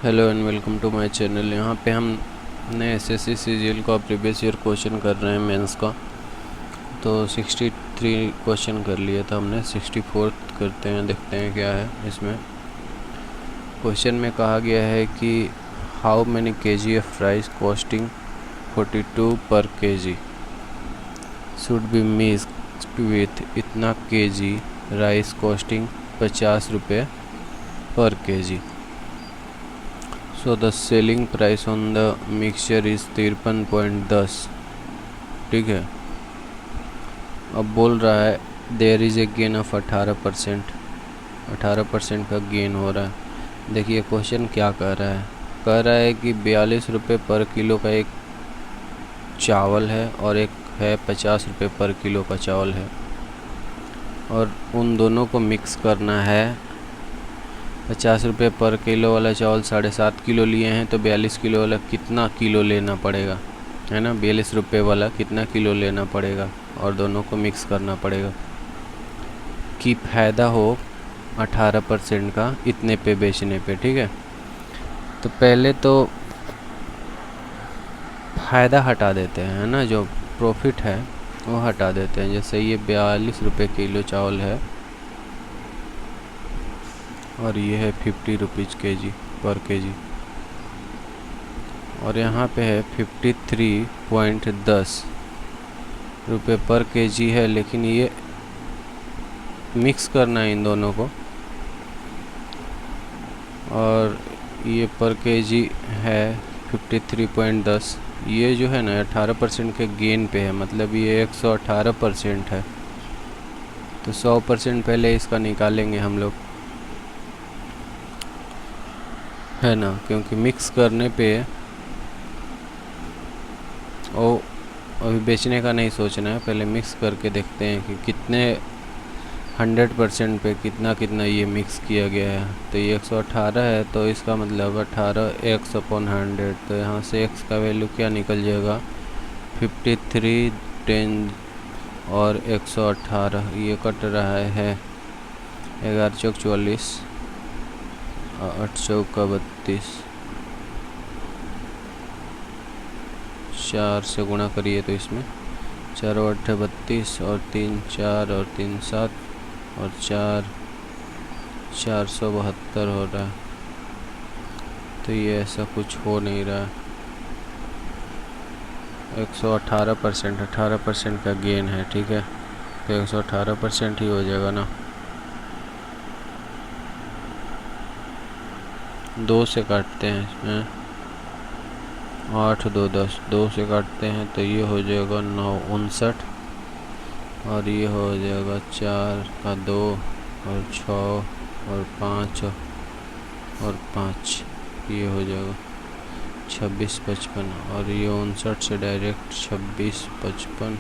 Hello and welcome to my channel. यहाँ पे हमने एसएससी सीजीएल का प्रीवियस ईयर क्वेश्चन कर रहे हैं मेंस का। तो 63 क्वेश्चन कर लिए था हमने, 64th करते हैं, देखते हैं क्या है इसमें। क्वेश्चन में कहा गया है कि how many KG of rice costing 42 पर KG should be mixed with इतना केजी राइस कॉस्टिंग 50 रुपये पर KG. So the selling price on the mixture is 53.10। ठीक है, अब बोल रहा है there is a gain of 18%। 18% का गेन हो रहा है। देखिए क्वेश्चन क्या कह रहा है कि 42 रुपये पर किलो का एक चावल है और एक है 50 रुपये पर किलो का चावल है, और उन दोनों को मिक्स करना है। 50 रुपये पर किलो वाला चावल 7.5 किलो लिए हैं, तो 42 किलो वाला कितना किलो लेना पड़ेगा, है ना। 42 रुपये वाला कितना किलो लेना पड़ेगा और दोनों को मिक्स करना पड़ेगा कि फ़ायदा हो 18% का इतने पे बेचने पे। ठीक है, तो पहले तो फ़ायदा हटा देते हैं, है ना, जो प्रॉफिट है वो हटा देते हैं। जैसे ये 42 रुपये किलो चावल है और ये है 50 रुपीज़ केजी पर केजी, और यहाँ पे है 53.10 रुपये पर केजी है, लेकिन ये मिक्स करना है इन दोनों को। और ये पर केजी है 53.10। ये जो है ना 18% के गेन पे है, मतलब ये 118% है। तो 100% पहले इसका निकालेंगे हम लोग, है ना, क्योंकि मिक्स करने पे ओ अभी बेचने का नहीं सोचना है, पहले मिक्स करके देखते हैं कि कितने 100% पे कितना ये मिक्स किया गया है। तो ये 118 है, तो इसका मतलब 18 x/100। तो यहाँ से x का वैल्यू क्या निकल जाएगा, 53, 10 और 118। ये कट रहा है 11 चौक 44, 8 चौका 32, 4 से गुणा करिए तो इसमें 4 और 8 32, और 3 4 और 3 7, और 4 472 हो रहा है। तो ये ऐसा कुछ हो नहीं रहा है। 118%, 18% का गेन है। ठीक है, तो 118% ही हो जाएगा ना। 2 से काटते हैं इसमें, 8 2 10, 2 से काटते हैं तो ये हो जाएगा 9 59, और ये हो जाएगा 4 का 2 और 6 और 5 और 5, ये हो जाएगा 26 55, और ये 59 से डायरेक्ट 26 55,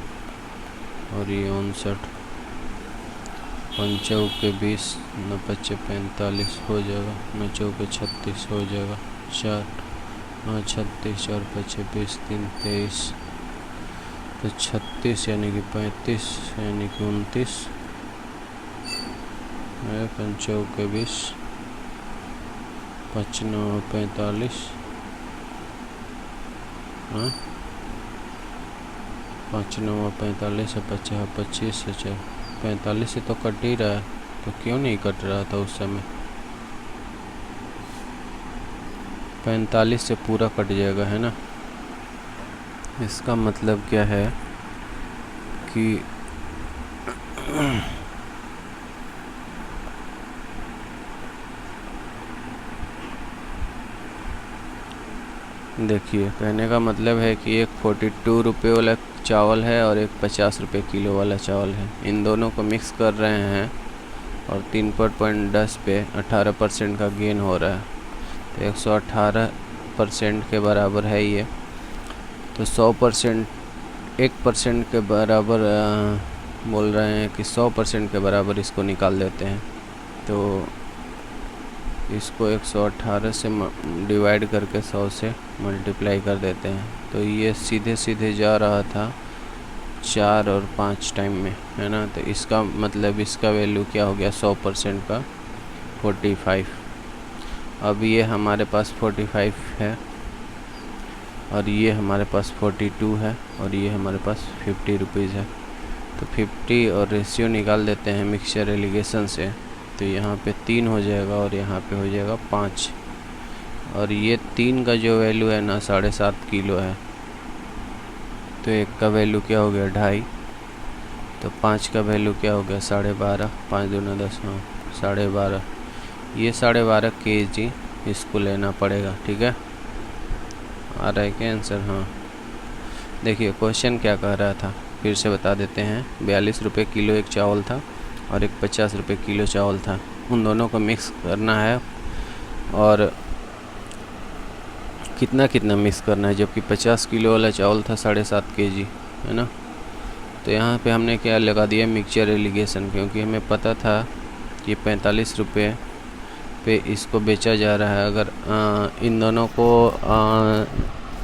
और ये 59, 5 चौके 20, 9 5 45 हो जाएगा, 9 चौके 36 हो जाएगा, 4 9 36 और 5 20, 3 23, तो 36 यानी कि 35 यानी कि 29, 5 चौके 20, 5 9 45, 5 9 45 और 50 25 से 45 से तो कट ही रहा है, तो क्यों नहीं कट रहा था उस समय। 45 से पूरा कट जाएगा, है ना। इसका मतलब क्या है कि देखिए, कहने का मतलब है कि एक 42 रुपये वाला चावल है और एक 50 रुपये किलो वाला चावल है। इन दोनों को मिक्स कर रहे हैं और 3.10 पे 18% का गेन हो रहा है, तो 118% के बराबर है ये। तो 100% 1% के बराबर बोल रहे हैं कि 100% के बराबर इसको निकाल देते हैं। तो इसको 118 से डिवाइड करके 100 से मल्टीप्लाई कर देते हैं, तो ये सीधे सीधे जा रहा था 4 और 5 टाइम में, है ना। तो इसका मतलब इसका वैल्यू क्या हो गया 100% का 45। अब ये हमारे पास 45 है और ये हमारे पास 42 है और ये हमारे पास 50 रुपीज़ है। तो 50 और रेशियो निकाल देते हैं मिक्सचर एलिगेशन से, तो यहाँ पे 3 हो जाएगा और यहाँ पे हो जाएगा 5। और ये 3 का जो वैल्यू है ना 7.5 किलो है, तो एक का वैल्यू क्या हो गया 2.5, तो 5 का वैल्यू क्या हो गया 12.5, 5 दूना 10, हाँ 12.5। ये 12.5 kg इसको लेना पड़ेगा। ठीक है, आ रहा है क्या आंसर? हाँ, देखिए क्वेश्चन क्या कह रहा था, फिर से बता देते हैं। 42 रुपये किलो एक चावल था और एक 50 रुपये किलो चावल था, उन दोनों को मिक्स करना है। और कितना कितना मिक्स करना है, जबकि 50 किलो वाला चावल था 7.5 kg, है ना। तो यहाँ पे हमने क्या लगा दिया, मिक्सचर एलिगेशन, क्योंकि हमें पता था कि 45 रुपये पे इसको बेचा जा रहा है। अगर इन दोनों को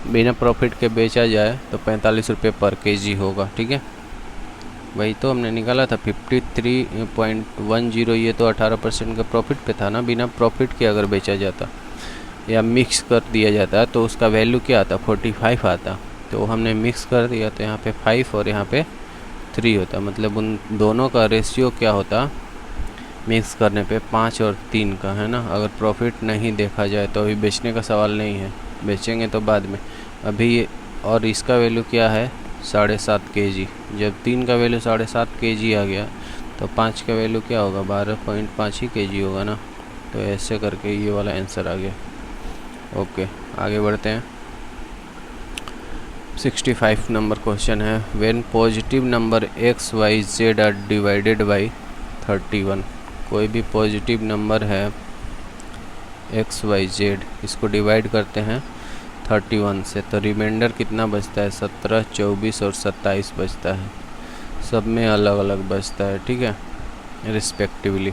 बिना प्रॉफिट के बेचा जाए तो 45 रुपये पर kg होगा। ठीक है, वही तो हमने निकाला था 53.10। ये तो 18% का प्रॉफिट पे था ना, बिना प्रॉफिट के अगर बेचा जाता या मिक्स कर दिया जाता तो उसका वैल्यू क्या आता, 45 आता। तो हमने मिक्स कर दिया तो यहाँ पे 5 और यहाँ पे 3 होता, मतलब उन दोनों का रेशियो क्या होता मिक्स करने पे 5 और 3 का, है ना। अगर प्रॉफिट नहीं देखा जाए तो अभी बेचने का सवाल नहीं है, बेचेंगे तो बाद में। अभी और इसका वैल्यू क्या है 7.5 kg। जब 3 का वैल्यू 7.5 kg आ गया तो 5 का वैल्यू क्या होगा 12.5 ही kg होगा ना। तो ऐसे करके ये वाला आंसर आ गया। ओके, आगे बढ़ते हैं। 65 नंबर क्वेश्चन है, when positive number x y z are divided by 31। कोई भी पॉजिटिव नंबर है x y z, इसको डिवाइड करते हैं 31 से, तो रिमाइंडर कितना बचता है 17, 24 और 27 बचता है। सब में अलग अलग बचता है, ठीक है, रिस्पेक्टिवली।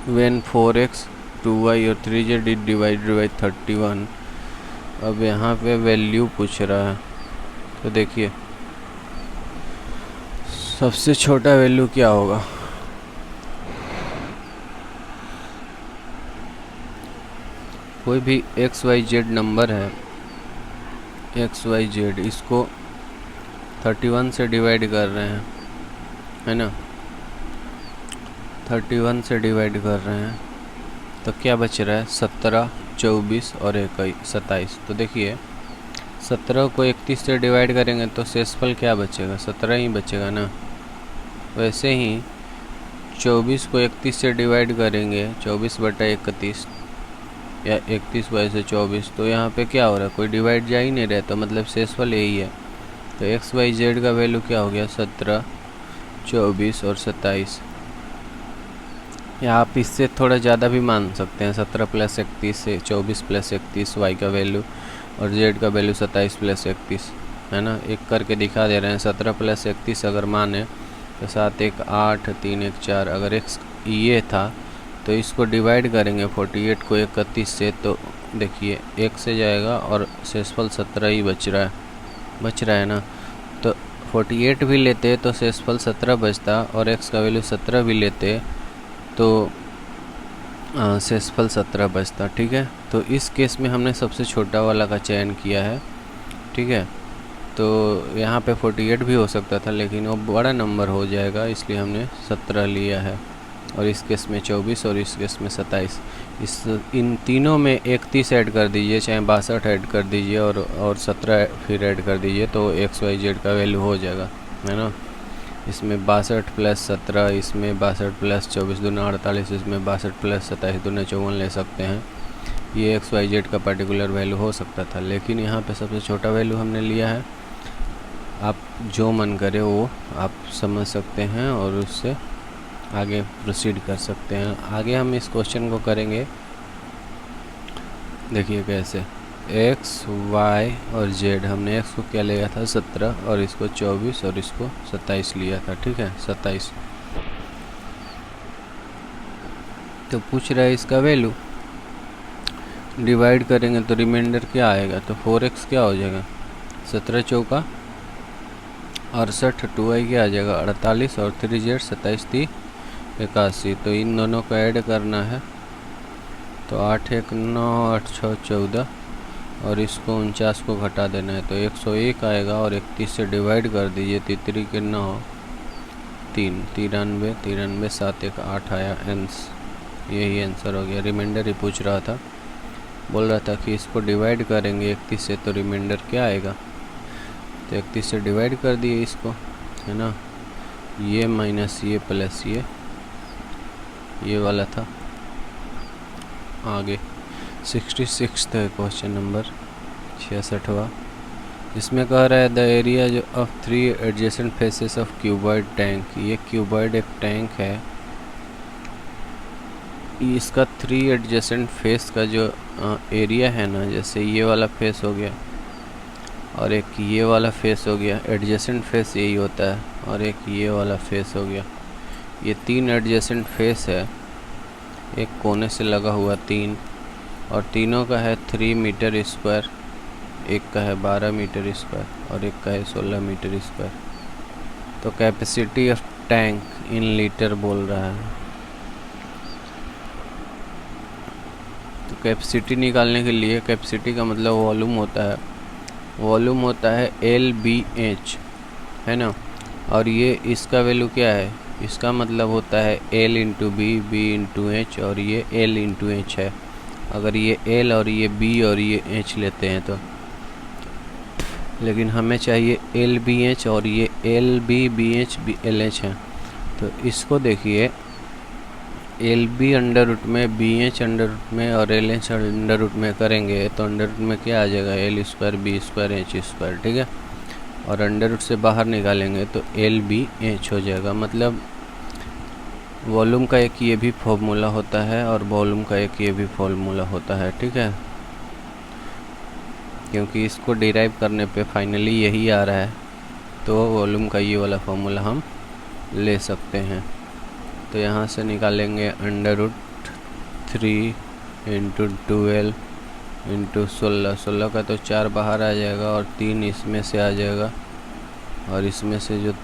व्हेन 4x 2y और 3z इज डिवाइडेड बाई 31। अब यहाँ पे वैल्यू पूछ रहा है, तो देखिए सबसे छोटा वैल्यू क्या होगा, कोई भी एक्स वाई जेड नंबर है, एक्स वाई जेड, इसको 31 से डिवाइड कर रहे हैं, है ना, 31 से डिवाइड कर रहे हैं, तो क्या बच रहा है 17, 24 और 27। तो देखिए 17 को 31 से डिवाइड करेंगे तो शेषफल क्या बचेगा 17 ही बचेगा ना। वैसे ही 24 को 31 से डिवाइड करेंगे 24/31 या 31/24, तो यहाँ पे क्या हो रहा है कोई डिवाइड जा ही नहीं रहा, तो मतलब शेषफल यही है। तो एक्स वाई जेड का वैल्यू क्या हो गया 17, 24 और 27। या आप इससे थोड़ा ज़्यादा भी मान सकते हैं, 17 + 31 से 24 + 31 वाई का वैल्यू और जेड का वैल्यू 27 + 31, है ना। एक करके दिखा दे रहे हैं, 17 + 31 अगर माने तो 7 1 8 3 1 4। अगर एक्स ये था तो इसको डिवाइड करेंगे 48 को 31 से, तो देखिए 1 से जाएगा और शेषफल 17 ही बच रहा है ना। तो 48 भी लेते तो शेषफल 17 बचता और एक्स का वैल्यू 17 भी लेते तो शेषफल 17 बचता, ठीक है। तो इस केस में हमने सबसे छोटा वाला का चयन किया है, ठीक है। तो यहाँ पे 48 भी हो सकता था लेकिन वो बड़ा नंबर हो जाएगा, इसलिए हमने 17 लिया है। और इस केस में 24 और इस केस में 27। इन तीनों में 31 ऐड कर दीजिए, चाहे 62 ऐड कर दीजिए और 17 फिर ऐड कर दीजिए, तो एक्स वाई जेड का वैल्यू हो जाएगा, है ना। इसमें 62 + 17, इसमें 62 + 24 दूना 48, इसमें 62 + 27 दूना 54 ले सकते हैं। ये एक्स वाई जेड का पर्टिकुलर वैल्यू हो सकता था, लेकिन यहाँ पे सबसे छोटा वैल्यू हमने लिया है। आप जो मन करे वो आप समझ सकते हैं और उससे आगे प्रोसीड कर सकते हैं। आगे हम इस क्वेश्चन को करेंगे, देखिए कैसे। एक्स वाई और जेड, हमने एक्स को क्या लिया था 17 और इसको 24 और इसको 27 लिया था, ठीक है 27। तो पूछ रहा है इसका वैल्यू, डिवाइड करेंगे तो रिमाइंडर क्या आएगा, तो 4x क्या हो जाएगा 17 चौका 68, 2y क्या आ जाएगा 48 और 3z 27 थी 81, तो इन दोनों को ऐड करना है। तो 8 1 9 8 6 14 और इसको 49 को घटा देना है, तो 101 आएगा और 31 से डिवाइड कर दीजिए। 3 के 9 3 93 93 7 1 8 आया यही आंसर हो गया। रिमाइंडर ही पूछ रहा था, बोल रहा था कि इसको डिवाइड करेंगे 31 से तो रिमाइंडर क्या आएगा। तो 31 से डिवाइड कर दिए इसको, है ना, ये माइनस ये प्लस ये वाला था। आगे 66 है क्वेश्चन नंबर 66वां। इसमें कह रहा है द एरिया जो of 3 adjacent faces of cuboid tank. ये क्यूबॉइड एक टैंक है, इसका 3 एडजेसेंट फेस का जो एरिया है ना, जैसे ये वाला फेस हो गया और एक ये वाला फेस हो गया, एडजेसेंट फेस यही होता है, और एक ये वाला फेस हो गया। ये 3 एडजेसेंट फेस है, एक कोने से लगा हुआ 3, और तीनों का है 3 मीटर स्क्वायर, एक का है 12 मीटर स्क्वायर और एक का है 16 मीटर स्क्वायर। तो capacity of tank in litre बोल रहा है। तो कैपेसिटी निकालने के लिए, कैपेसिटी का मतलब वॉल्यूम होता है, वॉल्यूम होता है LBH, है ना। और ये इसका वैल्यू क्या है, इसका मतलब होता है L into B, B into H, और ये L इंटू H है। अगर ये L और ये B और ये H लेते हैं तो, लेकिन हमें चाहिए LBH और ये LBBH LH है। तो इसको देखिए, LB अंडर रूट में, BH अंडर रूट में और LH अंडर रूट में करेंगे तो अंडर रूट में क्या आ जाएगा, L square B square H square, ठीक है। और अंडर रूट से बाहर निकालेंगे तो LBH हो जाएगा। मतलब वॉल्यूम का एक ये भी फॉर्मूला होता है और वॉल्यूम का एक ये भी फॉर्मूला होता है, ठीक है। क्योंकि इसको डिराइव करने पे फाइनली यही आ रहा है, तो वॉल्यूम का ये वाला फॉर्मूला हम ले सकते हैं। तो यहाँ से निकालेंगे अंडर रूट 3 इंटू 12 इंटू 16 का तो 4 बाहर आ जाएगा और 3 इसमें से आ जाएगा, और इसमें से जो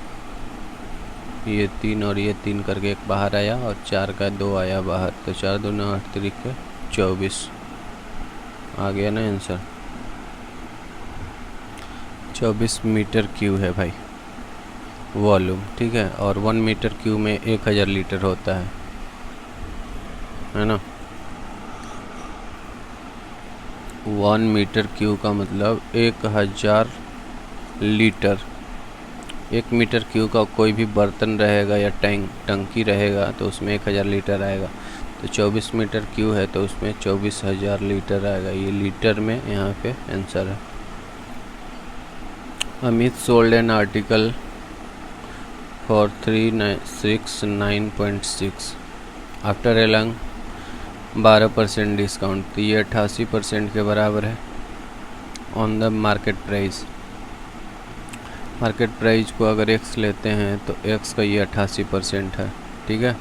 ये 3 और ये 3 करके एक बाहर आया और 4 का 2 आया बाहर, तो 4 दूनी 8 तरीके 24 आ गया ना आंसर। 24 मीटर क्यूब है भाई वॉल्यूम, ठीक है। और 1 मीटर क्यूब में 1000 लीटर होता है ना। 1 मीटर क्यूब का मतलब 1000 लीटर। 1 मीटर क्यूब का कोई भी बर्तन रहेगा या टंकी रहेगा तो उसमें 1000 लीटर आएगा। तो 24 मीटर क्यूब है तो उसमें 24,000 लीटर आएगा। ये लीटर में यहाँ पे आंसर है। Amit sold an article for 369.6 after along 12% discount. तो ये 88% के बराबर है on the market price. Market price को अगर x लेते हैं तो x का ये 88% है, ठीक है।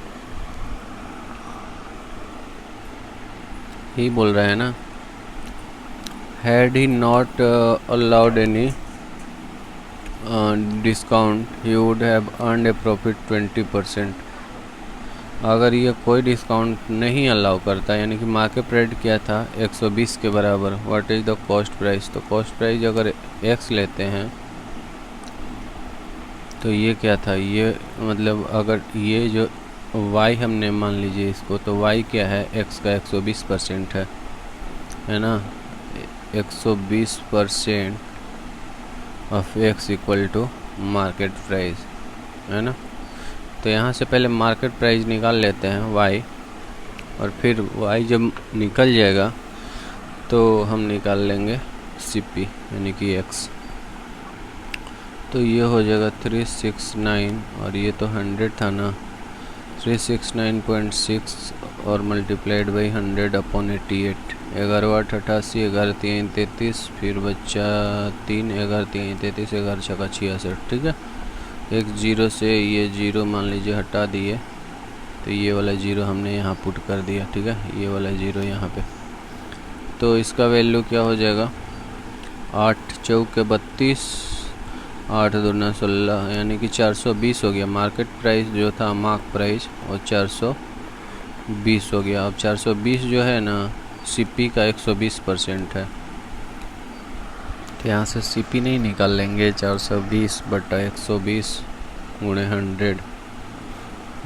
ही बोल रहा है ना, had he not allowed any discount he would have earned A profit 20%। अगर ये कोई डिस्काउंट नहीं अलाउ करता, यानी कि मार्केट प्राइस क्या था 120 के बराबर, what is the cost price. तो कॉस्ट प्राइस अगर x लेते हैं तो ये क्या था, ये मतलब अगर ये जो y हमने मान लीजिए इसको, तो y क्या है, x का 120% है ना। 120% of x equal to market price, है ना। तो यहाँ से पहले मार्केट प्राइस निकाल लेते हैं y, और फिर y जब निकल जाएगा तो हम निकाल लेंगे CP यानी कि x। तो ये हो जाएगा 369, और ये तो 100 था ना, 369.6 और मल्टीप्लाइड बाई 100/88। 11 8 88, 11 3 33, फिर बच्चा 3, 11 3 33, 11 6 66, ठीक है। एक जीरो से ये जीरो मान लीजिए हटा दिए, तो ये वाला जीरो हमने यहाँ पुट कर दिया, ठीक है। ये वाला जीरो यहाँ पे, तो इसका वैल्यू क्या हो जाएगा, 8 चौके 32, 8 दूना 16 यानी कि 420 हो गया। मार्केट प्राइस जो था मार्क प्राइस वो 420 हो गया। अब 420 जो है ना सीपी का 120% है, तो यहाँ से सीपी नहीं निकाल लेंगे। 420 बटा 120 गुणे 100,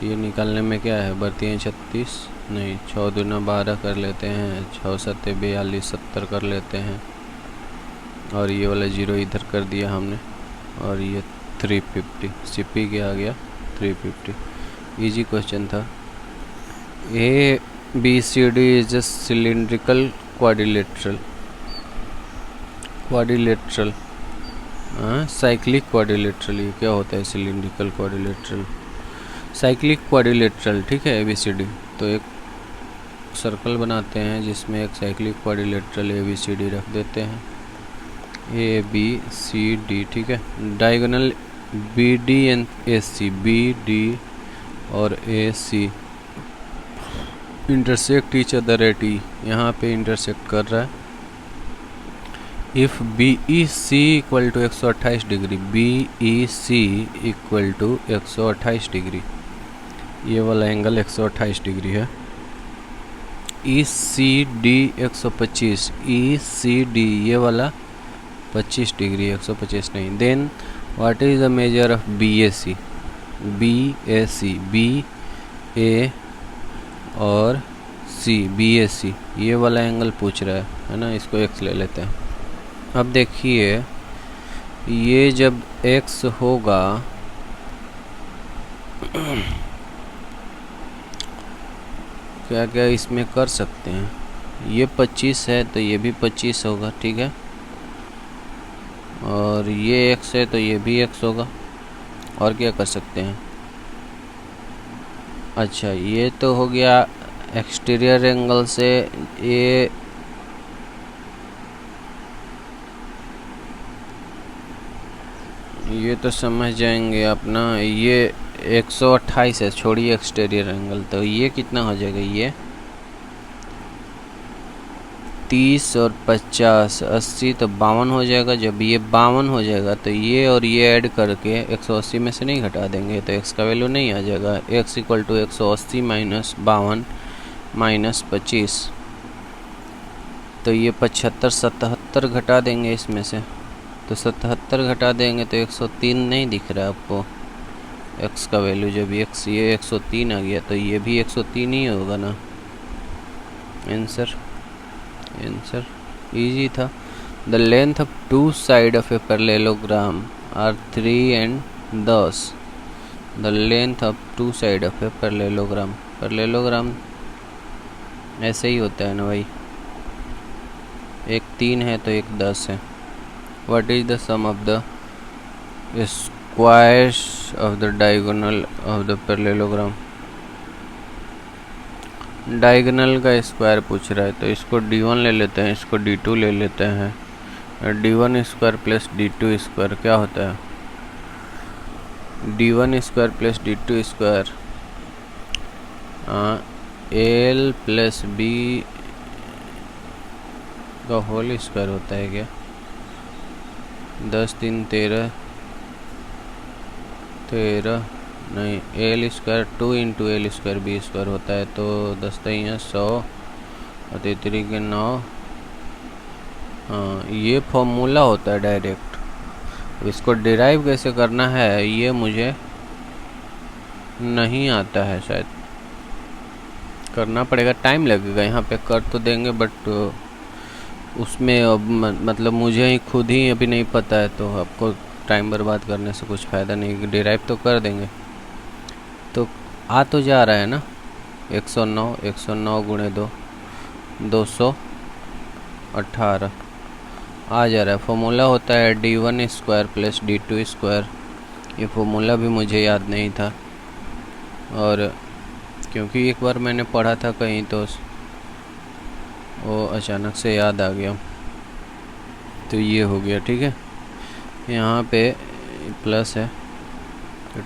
ये निकालने में क्या है, बढ़ती हैं 36 नहीं 6 दूना 12 कर लेते हैं, 6 सत्ते 42 70 कर लेते हैं, और ये वाला 0 इधर कर दिया हमने, और ये 350 सीपी क्या आ गया 350। इजी क्वेश्चन था। A B C D is a cylindrical quadrilateral cyclic quadrilateral. ये क्या होता है सिलिंड्रिकल क्वाड्रिलेटरल, साइक्लिक क्वाड्रिलेटरल, ठीक है ABCD। तो एक सर्कल बनाते हैं जिसमें एक साइक्लिक क्वाड्रिलेटरल ABCD रख देते हैं, ABCD, ठीक है। Diagonal BD and AC, BD और AC intersect each other at E, यहाँ पे इंटरसेक्ट कर रहा है। If BEC equal to 128 degree, BEC equal to 128 degree, ये वाला एंगल 128 डिग्री है। ECD 125, ECD ये वाला 25 डिग्री, 125 नहीं। Then what is the measure of BAC, BA और C, BAC ये वाला एंगल पूछ रहा है ना, इसको x ले लेते हैं। अब देखिए ये जब x होगा क्या क्या इसमें कर सकते हैं, ये 25 है तो ये भी 25 होगा, ठीक है, और ये x है तो ये भी x होगा। और क्या कर सकते हैं, अच्छा ये तो हो गया एक्सटीरियर एंगल से, ये तो समझ जाएंगे अपना। ये 128 है, छोड़िए एक्सटीरियर एंगल, तो ये कितना हो जाएगा, ये 30 और 50 80 तो 52 हो जाएगा। जब ये 52 हो जाएगा तो ये और ये ऐड करके 180 में से नहीं घटा देंगे तो x का वैल्यू नहीं आ जाएगा। x equal to 180 minus 52 minus 25, तो ये 75 77 घटा देंगे इसमें से, तो 77 घटा देंगे तो 103 नहीं दिख रहा है आपको x का वैल्यू। जब x ये 103 आ गया तो ये भी 103 ही होगा ना। आंसर इजी था। The length of two side of a parallelogram are 3 and 10। The length of two side of a parallelogram ऐसे ही होता है ना भाई, एक 3 है तो एक 10 है। What is the sum of the squares of the diagonal of the parallelogram. Diagonal का स्क्वायर पूछ रहा है तो इसको D1 ले लेते हैं, इसको D2 ले लेते हैं। D1 square plus D2 square क्या होता है, D1 square plus D2 square L plus B का होल स्क्वायर होता है क्या, 10 3 13 नहीं, L square 2 into L square B square होता है, तो 10 3 100 और 33 के 9। हाँ ये फॉर्मूला होता है डायरेक्ट, इसको डिराइव कैसे करना है ये मुझे नहीं आता है, शायद करना पड़ेगा, टाइम लगेगा। यहाँ पे कर तो देंगे बट उसमें मतलब मुझे ही खुद ही अभी नहीं पता है, तो आपको टाइम बर्बाद करने से कुछ फ़ायदा नहीं। डिराइव तो कर देंगे, तो आ तो जा रहा है ना 109 गुणे 2 218 आ जा रहा है। फॉर्मूला होता है D1 square plus D2 square. ये फॉर्मूला भी मुझे याद नहीं था, और क्योंकि एक बार मैंने पढ़ा था कहीं तो वो अचानक से याद आ गया, तो ये हो गया, ठीक है। यहाँ पे प्लस है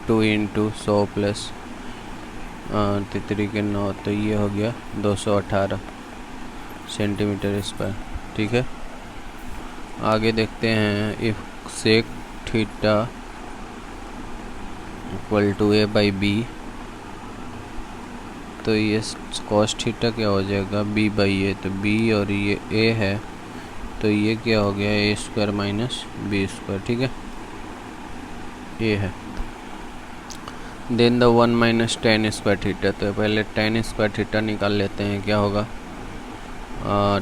2 इंटू 100 प्लस 33 के 9, तो ये हो गया 218 सेंटीमीटर स्क्वायर, ठीक है। आगे देखते हैं if sec theta equal to A by B, तो ये कॉस थीटा क्या हो जाएगा बी बाई ए, तो बी और ये ए है तो ये क्या हो गया A square minus B square, ठीक है ये है। Then the 1 minus tan square theta, तो पहले टेन स्क्वायर थीटा निकाल लेते हैं, क्या होगा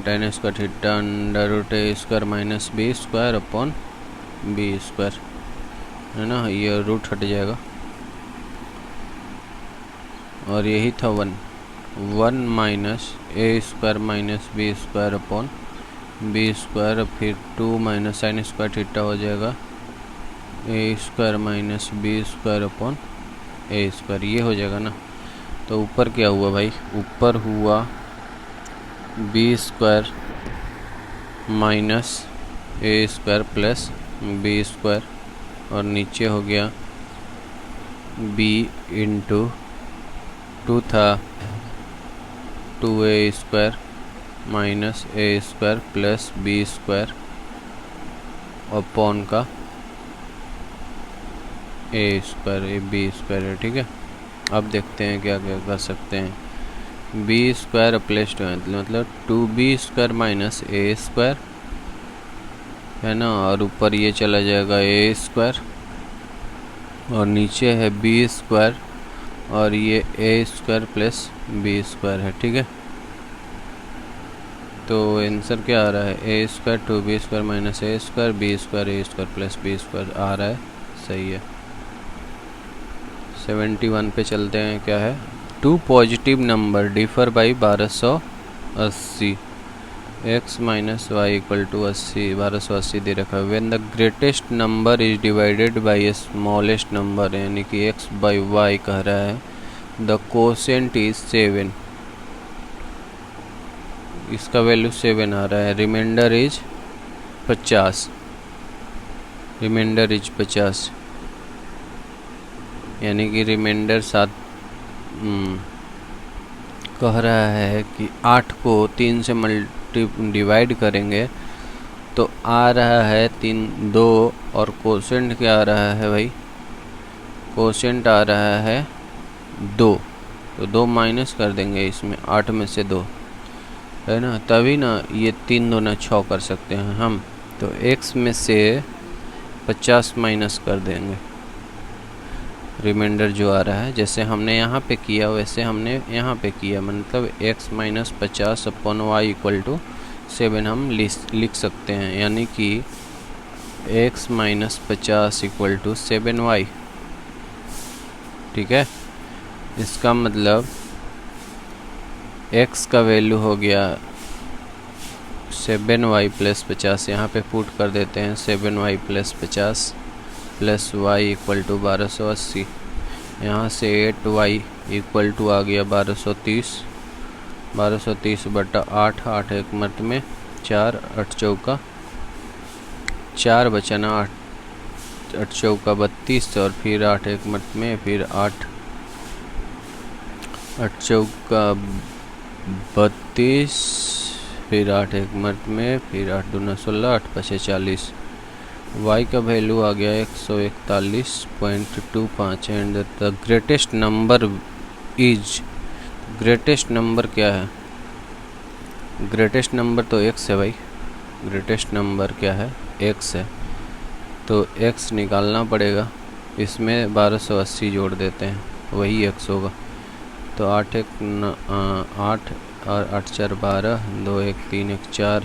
tan square theta under root a square minus B square upon b square, है ना, ये रूट हट जाएगा और यही था 1 minus a square minus B square upon b square, फिर 2 माइनस साइन स्क्वायर थीटा हो जाएगा a square minus B square upon a square, ये हो जाएगा ना। तो ऊपर क्या हुआ भाई, ऊपर हुआ b square minus a square plus b square और नीचे हो गया बी इंटू 2 था 2a square minus a square plus b square upon का a square, a b square है, ठीक है। अब देखते हैं क्या क्या कर सकते हैं। बी स्क्वायर प्लस 2 मतलब 2b square minus a square, है ना, और ऊपर ये चला जाएगा ए स्क्वायर और नीचे है बी स्क्वायर और ये ए स्क्वायर प्लस बी स्क्वायर है, ठीक है। तो आंसर क्या आ रहा है, ए square 2b square minus a square B square A square plus b square आ रहा है, सही है। 71 पे चलते हैं, क्या है, 2 positive number differ by 1280 x minus y equal to 80, 1280 दे रखा है। When the greatest number is divided by a smallest number, यानी कि x बाई वाई कह रहा है, द कोसेंट इज 7, इसका वैल्यू 7 आ रहा है। रिमाइंडर इज 50, रिमाइंडर इज 50, यानी कि रिमाइंडर 7 कह रहा है कि 8 को 3 से डिवाइड करेंगे तो आ रहा है 2 और कोसेंट क्या आ रहा है भाई, कोसेंट आ रहा है 2, तो 2 माइनस कर देंगे इसमें 8 में से 2, है ना, तभी ना ये 3 दूना 6 कर सकते हैं हम। तो x में से 50 माइनस कर देंगे, रिमाइंडर जो आ रहा है, जैसे हमने यहाँ पे किया वैसे हमने यहाँ पे किया, मतलब x minus 50 upon y equal to 7 हम लिख सकते हैं, यानी कि x minus 50 equal to 7y, ठीक है। इसका मतलब x का वैल्यू हो गया 7y प्लस 50, यहाँ पे पुट कर देते हैं 7y plus 50 plus y equal to 1280, यहाँ से 8y इक्वल टू आ गया 1230, 1230 बटा 8, 8 एक मत में 4, 8 चौका 4 बचाना 8 चौका 32 और फिर 8 एक मत में फिर 8 चौका 32 फिर 8 एक मत में फिर 8 दूना 16, 8 पचे 40, y का वैल्यू आ गया 141.25 and the greatest number is, greatest number क्या है, ग्रेटेस्ट नंबर तो x है भाई, ग्रेटेस्ट नंबर क्या है x है, तो x निकालना पड़ेगा, इसमें 1280 जोड़ देते हैं वही x होगा। तो 8 और 8 4 12, 2 1 3 1 4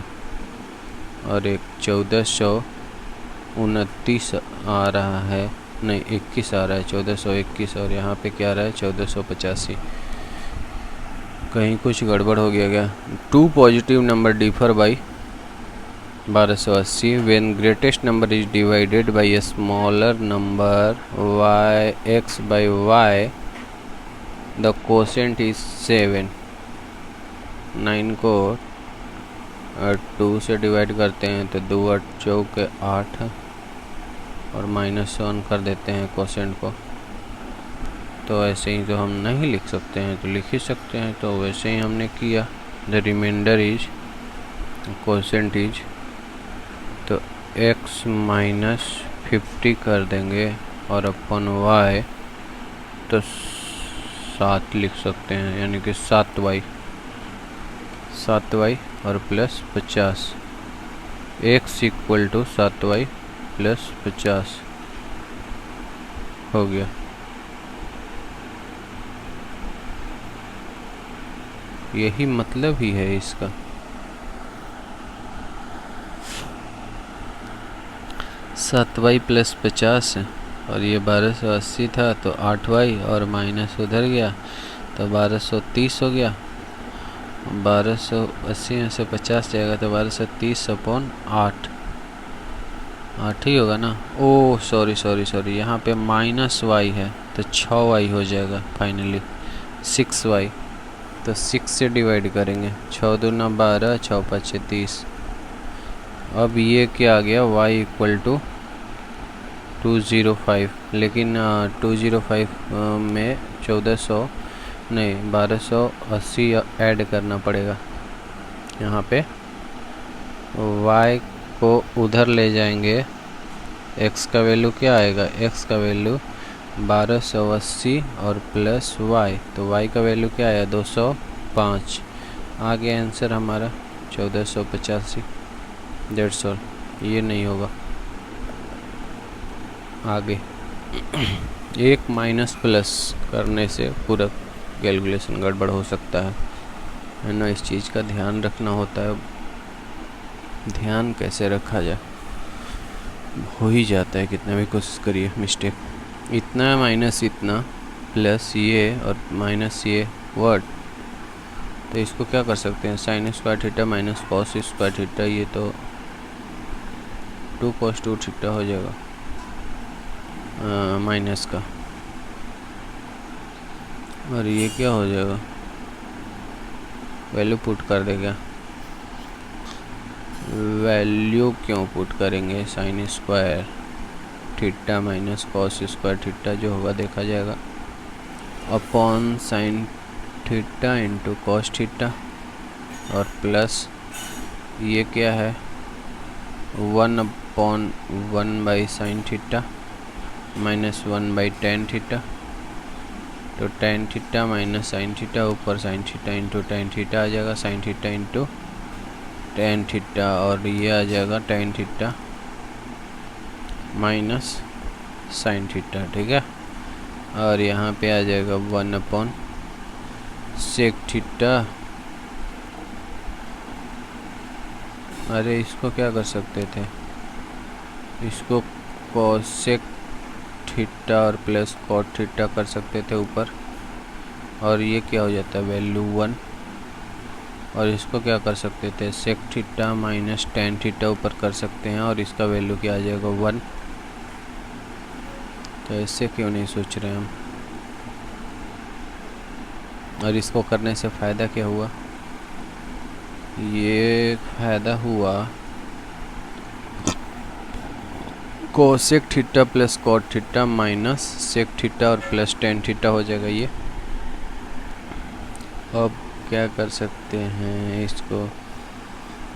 और 1 1429 आ रहा है, नहीं 21 आ रहा है, 1421 और यहाँ पे क्या आ रहा है 1485, कहीं कुछ गड़बड़ हो गया क्या। 2 positive number differ by 1280 when greatest number is divided by a smaller number y x by y, the quotient is 7। 9 को 2 से डिवाइड करते हैं तो 2 8 चौके 8 और -1 कर देते हैं कोसेंट को। तो ऐसे ही तो हम नहीं लिख सकते हैं तो लिख ही सकते हैं, तो वैसे ही हमने किया। The remainder is quotient is, तो x माइनस 50 कर देंगे और अपन y तो 7 लिख सकते हैं, यानी कि 7y और plus 50 x equal to 7y plus 50 हो गया। यही मतलब ही है इसका। 7y प्लस 50 है और ये 1280 था तो 8y और माइनस उधर गया तो 1230 हो गया। 1280 में से 50 जाएगा तो 1230 अपॉन 8 ही होगा ना। ओ सॉरी यहाँ पे माइनस y है तो 6y हो जाएगा फाइनली 6y। तो 6 से डिवाइड करेंगे, 6 दूना 12, 6 5 30। अब ये क्या आ गया y इक्वल टू 205, लेकिन 205 में 1400 नहीं 1280 ऐड करना पड़ेगा। यहाँ पे y को उधर ले जाएंगे, x का वैल्यू क्या आएगा, x का वैल्यू 1280 और प्लस y, तो y का वैल्यू क्या आया 205। आ गया आंसर हमारा 1485। That's all. ये नहीं होगा आगे। एक माइनस प्लस करने से पूरा कैलकुलेशन गड़बड़ हो सकता है ना। इस चीज़ का ध्यान रखना होता है। ध्यान कैसे रखा जाए, हो ही जाता है, कितना भी कोशिश करिए मिस्टेक। इतना माइनस इतना प्लस ये और माइनस ये वर्ड, तो इसको क्या कर सकते हैं, sign square theta minus cos square theta, ये तो 2 cos 2 थीटा हो जाएगा माइनस का। और ये क्या हो जाएगा, वैल्यू पुट कर देगा। वैल्यू क्यों पुट करेंगे, sine square theta minus cos square theta जो होगा देखा जाएगा, upon sine theta into cos theta और प्लस ये क्या है 1/1 by sine theta minus 1 by tan theta. तो tan theta minus sine theta, ऊपर sine theta into tan theta आ जाएगा, sine theta into tan theta, और ये आ जाएगा tan theta minus sine theta. ठीक है, और यहाँ पे आ जाएगा 1 सेक थीटा। अरे इसको क्या कर सकते थे, इसको कोसेक थीटा और प्लस कॉट थीटा कर सकते थे ऊपर, और ये क्या हो जाता है वैल्यू 1। और इसको क्या कर सकते थे, sec theta minus tan theta ऊपर कर सकते हैं, और इसका वैल्यू क्या आ जाएगा 1। तो इससे क्यों नहीं सोच रहे हम। और इसको करने से फ़ायदा क्या हुआ, ये फ़ायदा हुआ cosec theta plus cot theta minus sec theta और प्लस टेन थीटा हो जाएगा ये। अब क्या कर सकते हैं,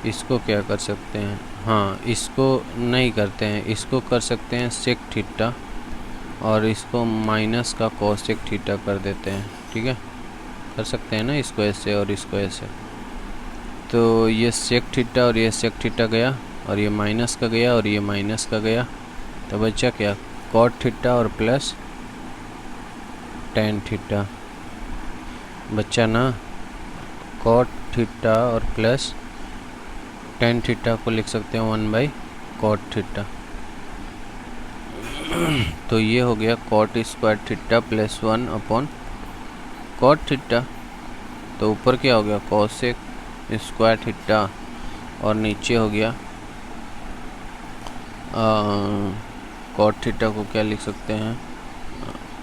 इसको क्या कर सकते हैं, हाँ इसको नहीं करते हैं, इसको कर सकते हैं सेक थीटा और इसको माइनस का कोसेक थीटा कर देते हैं। ठीक है, कर सकते हैं ना, इसको ऐसे और इसको ऐसे। तो ये सेक थीटा और ये सेक थीटा गया, और ये माइनस का गया और ये माइनस का गया, तो बच्चा क्या कॉट थीटा और प्लस टेन थीटा बच्चा ना। कॉट थीटा और प्लस टेन थीटा को लिख सकते हैं 1 बाई कॉट थीटा। तो ये हो गया cot square theta plus 1 upon cot theta. तो ऊपर क्या हो गया कोसेक स्क्वायर थीटा, और नीचे हो गया कॉट थीटा को क्या लिख सकते हैं,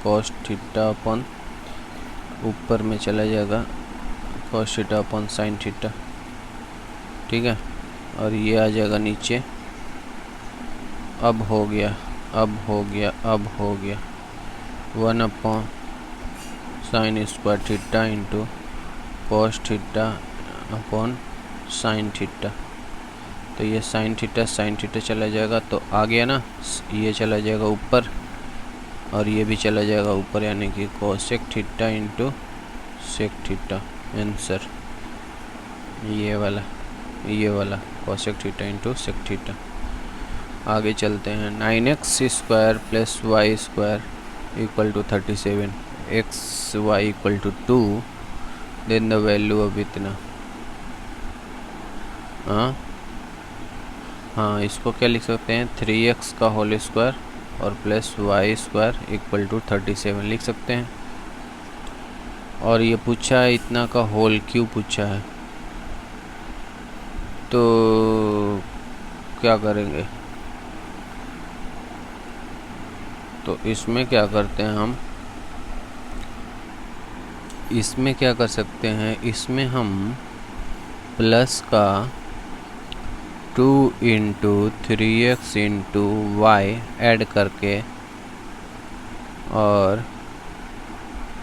कॉस थीटा अपॉन ऊपर में चला जाएगा cos theta upon sine theta. ठीक है, और ये आ जाएगा नीचे। अब हो गया 1 upon sine square theta into cos theta upon sine theta. तो ये साइन थीटा चला जाएगा, तो आ गया ना, ये चला जाएगा ऊपर और ये भी चला जाएगा ऊपर, यानी कि cosec theta into sec theta answer ये वाला cosec theta into sec theta. आगे चलते हैं। 9x² plus y square equal to 37, x y equal to 2, then the value of इतना। हाँ इसको क्या लिख सकते हैं, 3x का होल स्क्वायर और plus y square equal to 37 लिख सकते हैं। और ये पूछा है इतना का होल क्यों पूछा है, तो क्या करेंगे, तो इसमें क्या करते हैं हम, इसमें क्या कर सकते हैं, इसमें हम प्लस का 2 into 3x into Y add करके और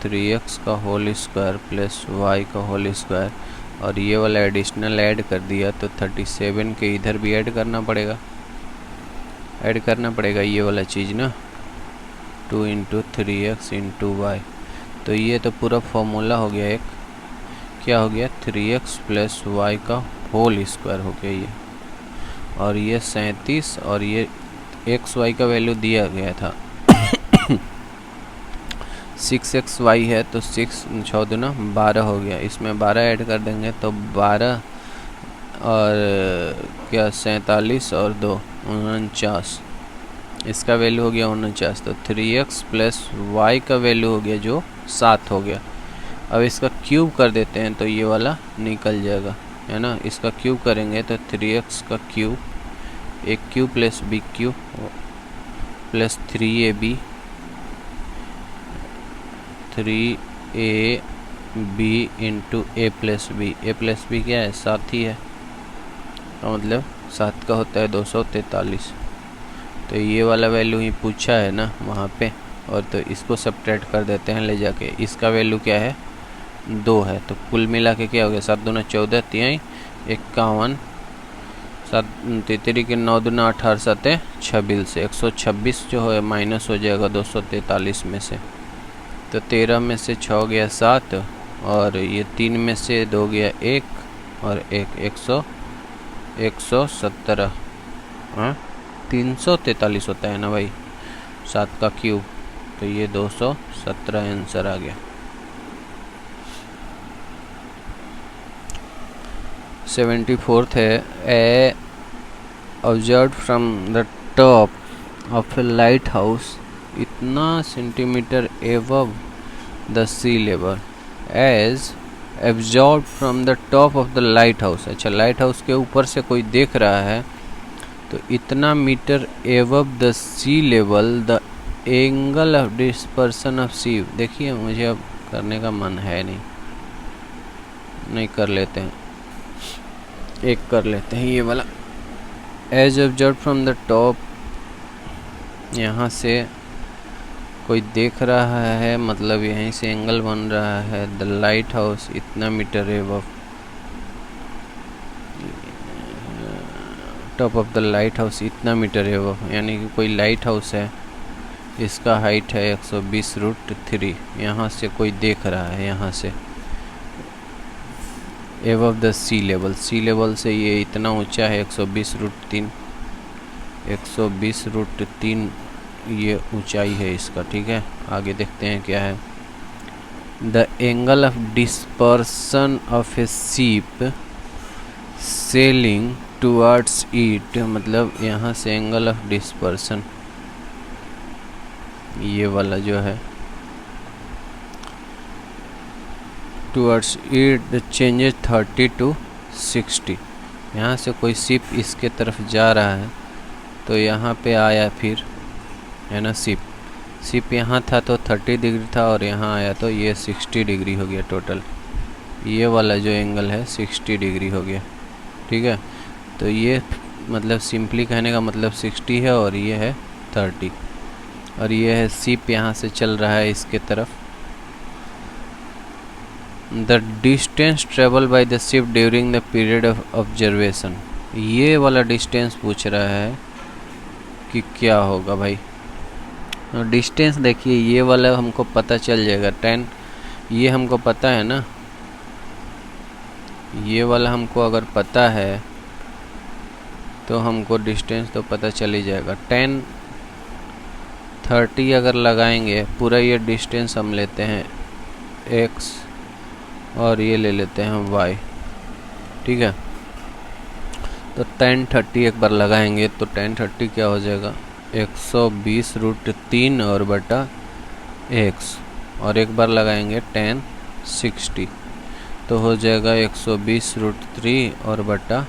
3x का होल स्क्वायर प्लस y का होल स्क्वायर और ये वाला एडिशनल ऐड कर दिया, तो 37 के इधर भी ऐड करना पड़ेगा ये वाला चीज़ ना, 2 इंटू 3x इंटू वाई। तो ये तो पूरा फॉर्मूला हो गया, एक क्या हो गया, 3x प्लस वाई का होल स्क्वायर हो गया ये, और ये 37 और ये एक्स वाई का वैल्यू दिया गया था 6xy है, तो 6 6 दूना 12 हो गया, इसमें 12 ऐड कर देंगे तो 12 और क्या 47 और 2 49, इसका वैल्यू हो गया 49। तो 3x प्लस वाई का वैल्यू हो गया जो 7 हो गया। अब इसका क्यूब कर देते हैं तो ये वाला निकल जाएगा, है ना। इसका क्यूब करेंगे तो 3x का क्यूब, एक cube plus b cube plus 3ab 3ab into a plus b क्या है, 7 ही है, तो मतलब 7 का होता है 243। तो ये वाला वैल्यू ही पूछा है ना वहाँ पे, और तो इसको सब्ट्रैक्ट कर देते हैं ले जाके, इसका वैल्यू क्या है 2 है, तो कुल मिला के क्या हो गया 7 दूना 14 3 51 7 3 के 9 दूना 18 7 26 से 126 जो है माइनस हो जाएगा 243 में से, तो 13 में से 6 गया 7 और ये 3 में से 2 गया 1 और 117, हाँ 343 होता है ना भाई 7 का क्यूब, तो ये 217 आंसर आ गया। 74th है, a observe from the top of a lighthouse इतना centimetre above the sea level as absorb from the top of the lighthouse. अच्छा, लाइट हाउस के ऊपर से कोई देख रहा है तो इतना metre above the sea level the angle of dispersion of sea. देखिए मुझे अब करने का मन है नहीं कर लेते हैं, एक कर लेते हैं ये वाला। As observe from the top, यहाँ से कोई देख रहा है मतलब यहीं से एंगल बन रहा है। द लाइट हाउस इतना metre above top of the lighthouse इतना मीटर एबव, यानी कि कोई लाइट हाउस है, इसका हाइट है 120√3, यहाँ से कोई देख रहा है, यहाँ से above the sea level, sea level से ये इतना ऊंचा है 120√3, 120√3 ये ऊंचाई है इसका। ठीक है, आगे देखते हैं क्या है। The angle of dispersion of A ship selling towards it, मतलब यहाँ से एंगल ऑफ डिस्पर्सन ये वाला जो है टुवर्ड्स इट चेंजेस 30 to 60। यहाँ से कोई शिप इसके तरफ जा रहा है तो यहाँ पे आया, फिर है ना शिप यहाँ था तो 30 डिग्री था और यहाँ आया तो ये 60 डिग्री हो गया टोटल। ये वाला जो एंगल है 60 डिग्री हो गया। ठीक है, तो ये मतलब सिंपली कहने का मतलब 60 है और ये है 30, और ये है शिप यहाँ से चल रहा है इसके तरफ। The distance travel by the ship during the period of observation, ये वाला डिस्टेंस पूछ रहा है कि क्या होगा भाई। डिस्टेंस देखिए ये वाला हमको पता चल जाएगा 10, ये हमको पता है ना, ये वाला हमको अगर पता है तो हमको डिस्टेंस तो पता चल ही जाएगा। 10 30 अगर लगाएंगे, पूरा ये डिस्टेंस हम लेते हैं x और ये ले लेते हैं y, ठीक है। तो 10 30 एक बार लगाएंगे तो 10 30 क्या हो जाएगा 120√3 और बटा x, और एक बार लगाएंगे 10 60 तो हो जाएगा 120√3 और बटा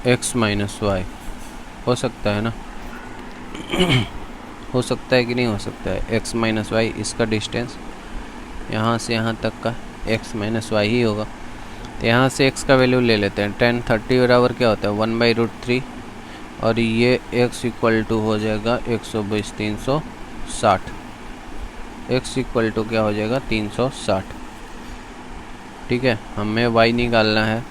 x माइनस वाई। हो सकता है ना हो सकता है कि नहीं हो सकता है। x माइनस वाई, इसका डिस्टेंस यहाँ से यहाँ तक का x माइनस वाई ही होगा। तो यहाँ से x का वैल्यू ले लेते हैं। 10 30 बराबर क्या होता है 1/√3 और ये x इक्वल टू हो जाएगा 120 360, x इक्वल टू क्या हो जाएगा 360, ठीक है। हमें y निकालना है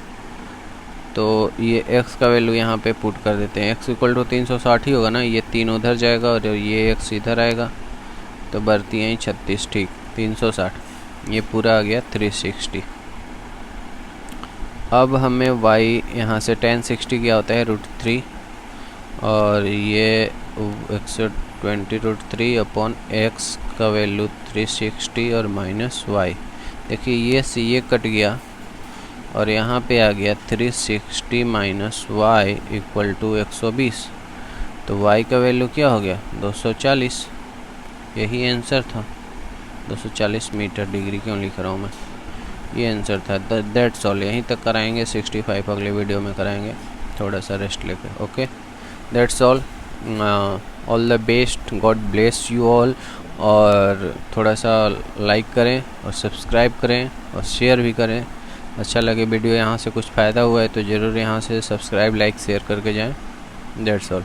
तो ये x का वैल्यू यहाँ पे पुट कर देते हैं। x इक्वल टू 360 ही होगा ना, ये 3 उधर जाएगा और ये x इधर आएगा तो बढ़ती हैं 36, ठीक 360, ये पूरा आ गया 360। अब हमें y यहाँ से 10 60 क्या होता है √3 और ये 120√3 अपॉन x का वैल्यू 360 और माइनस y। देखिए ये से ये कट गया और यहाँ पे आ गया 360 माइनस वाई इक्वल टू 120। तो y का वैल्यू क्या हो गया 240, यही आंसर था। 240 मीटर, डिग्री क्यों लिख रहा हूँ मैं, ये आंसर था। दैट्स ऑल, यहीं तक कराएंगे। 65 अगले वीडियो में कराएंगे, थोड़ा सा रेस्ट लेकर। Okay, that's all, all the best, God bless you all. और थोड़ा सा लाइक करें और सब्सक्राइब करें और शेयर भी करें। अच्छा लगे वीडियो, यहाँ से कुछ फ़ायदा हुआ है तो ज़रूर यहाँ से सब्सक्राइब लाइक शेयर करके जाएं। That's all.